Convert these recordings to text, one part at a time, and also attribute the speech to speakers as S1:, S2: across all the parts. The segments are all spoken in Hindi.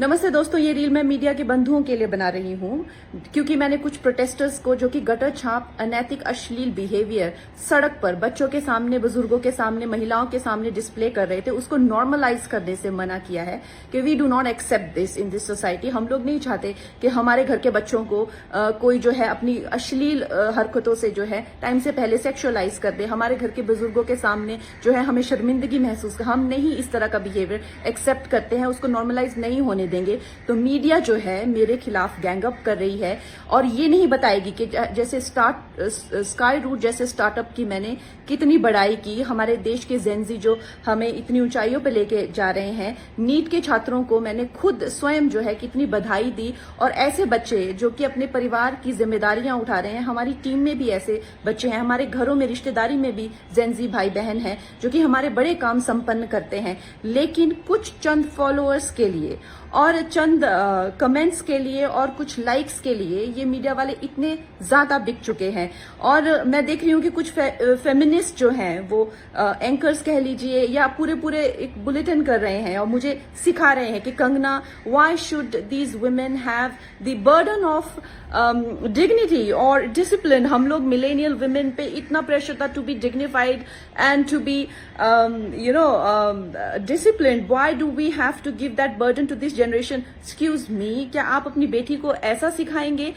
S1: नमस्ते दोस्तों, ये रील मैं मीडिया के बंधुओं के लिए बना रही हूँ क्योंकि मैंने कुछ प्रोटेस्टर्स को जो कि गटर छाप अनैतिक अश्लील बिहेवियर सड़क पर बच्चों के सामने, बुजुर्गों के सामने, महिलाओं के सामने डिस्प्ले कर रहे थे, उसको नॉर्मलाइज करने से मना किया है कि we do not accept this in this society. हम लोग नहीं चाहते कि हमारे घर के बच्चों को कोई जो है अपनी अश्लील हरकतों से जो है टाइम से पहले सेक्सुअलाइज कर दे। हमारे घर के बुजुर्गों के सामने जो है हमें शर्मिंदगी महसूस, हम नहीं इस तरह का बिहेवियर एक्सेप्ट करते हैं, उसको नॉर्मलाइज नहीं होने देंगे। तो मीडिया जो है मेरे खिलाफ गैंग अप कर रही है और ये नहीं बताएगी कि जैसे स्काई रूट जैसे स्टार्टअप की मैंने कितनी बड़ाई की, हमारे देश के जेनजी जो हमें इतनी ऊंचाइयों पे लेके जा रहे हैं, नीट के छात्रों को मैंने खुद स्वयं जो है कितनी बधाई दी। और ऐसे बच्चे जो कि अपने परिवार की जिम्मेदारियां उठा रहे हैं, हमारी टीम में भी ऐसे बच्चे हैं, हमारे घरों में रिश्तेदारी में भी जेनजी भाई बहन हैं जो कि हमारे बड़े काम संपन्न करते हैं, लेकिन कुछ चंद फॉलोअर्स के लिए और चंद कमेंट्स के लिए और कुछ लाइक्स के लिए ये मीडिया वाले इतने ज्यादा बिक चुके हैं। और मैं देख रही हूँ कि कुछ फेमिनिस्ट जो हैं वो एंकर्स कह लीजिए या पूरे एक बुलेटिन कर रहे हैं और मुझे सिखा रहे हैं कि Kangana, why should these women have the burden of dignity और डिसिप्लिन। हम लोग मिलेनियल वुमेन पे इतना प्रेशर था to be dignified and to be disciplined, why do we have to give that burden to this generation. Excuse me, क्या आप अपनी बेटी को ऐसा सिखाएंगे?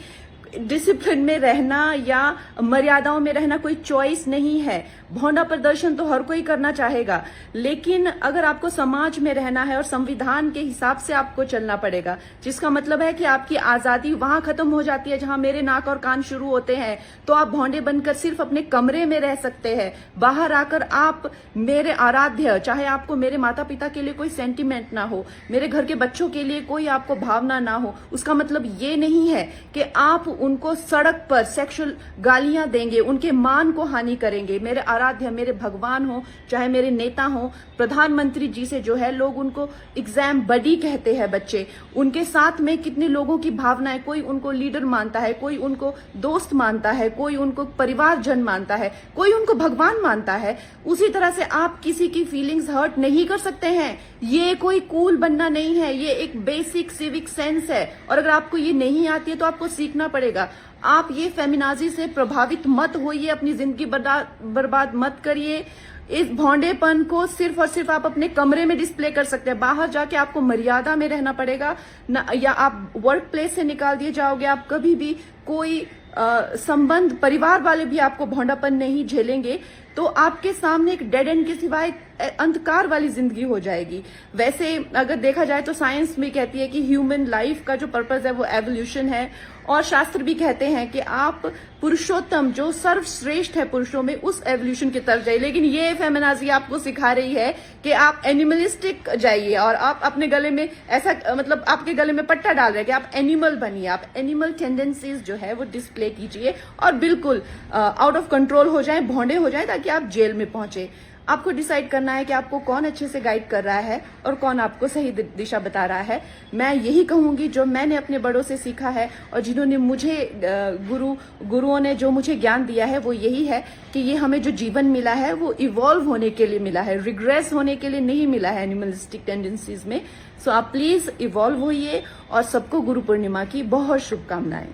S1: डिसिप्लिन में रहना या मर्यादाओं में रहना कोई चॉइस नहीं है। भौंडा प्रदर्शन तो हर कोई करना चाहेगा, लेकिन अगर आपको समाज में रहना है और संविधान के हिसाब से आपको चलना पड़ेगा, जिसका मतलब है कि आपकी आजादी वहां खत्म हो जाती है जहां मेरे नाक और कान शुरू होते हैं। तो आप भौंडे बनकर सिर्फ अपने कमरे में रह सकते हैं, बाहर आकर आप मेरे आराध्य, चाहे आपको मेरे माता पिता के लिए कोई सेंटिमेंट ना हो, मेरे घर के बच्चों के लिए कोई आपको भावना ना हो, उसका मतलब ये नहीं है कि आप उनको सड़क पर सेक्सुअल गालियां देंगे, उनके मान को हानि करेंगे। मेरे आराध्य, मेरे भगवान हो, चाहे मेरे नेता हो, प्रधानमंत्री जी से जो है लोग उनको एग्जाम बडी कहते हैं बच्चे, उनके साथ में कितने लोगों की भावनाएं, कोई उनको लीडर मानता है, कोई उनको दोस्त मानता है, कोई उनको परिवारजन मानता है, कोई उनको भगवान मानता है। उसी तरह से आप किसी की फीलिंग्स हर्ट नहीं कर सकते हैं। ये कोई कूल बनना नहीं है, ये एक बेसिक सिविक सेंस है और अगर आपको ये नहीं आती है तो आपको सीखना पड़ेगा। आप ये फेमिनाजी से प्रभावित मत होइए, अपनी जिंदगी बर्बाद मत करिए। इस भौंडेपन को सिर्फ और सिर्फ आप अपने कमरे में डिस्प्ले कर सकते हैं, बाहर जाके आपको मर्यादा में रहना पड़ेगा ना, या आप वर्क प्लेस से निकाल दिए जाओगे। आप कभी भी कोई संबंध, परिवार वाले भी आपको भौंडापन नहीं झेलेंगे, तो आपके सामने एक डेड एंड के सिवाय अंधकार वाली जिंदगी हो जाएगी। वैसे अगर देखा जाए तो साइंस भी कहती है कि ह्यूमन लाइफ का जो पर्पस है वो एवोल्यूशन है, और शास्त्र भी कहते हैं कि आप पुरुषोत्तम जो सर्वश्रेष्ठ है पुरुषों में, उस एवोल्यूशन की तरफ जाइए। लेकिन ये फेमिनाजी आपको सिखा रही है कि आप एनिमलिस्टिक जाइए और आप अपने गले में ऐसा, मतलब आपके गले में पट्टा डाल रहे हैं कि आप एनिमल बनिए, आप एनिमल टेंडेंसीज जो है वो डिस्प्ले कीजिए और बिल्कुल आउट ऑफ कंट्रोल हो जाए, भौंडे हो जाए, ताकि आप जेल में पहुंचे। आपको डिसाइड करना है कि आपको कौन अच्छे से गाइड कर रहा है और कौन आपको सही दिशा बता रहा है। मैं यही कहूंगी जो मैंने अपने बड़ों से सीखा है और जिन्होंने मुझे गुरुओं ने जो मुझे ज्ञान दिया है वो यही है कि ये हमें जो जीवन मिला है वो इवॉल्व होने के लिए मिला है, रिग्रेस होने के लिए नहीं मिला है एनिमलिस्टिक टेंडेंसीज में। सो आप प्लीज इवॉल्व होइए और सबको गुरु पूर्णिमा की बहुत शुभकामनाएं।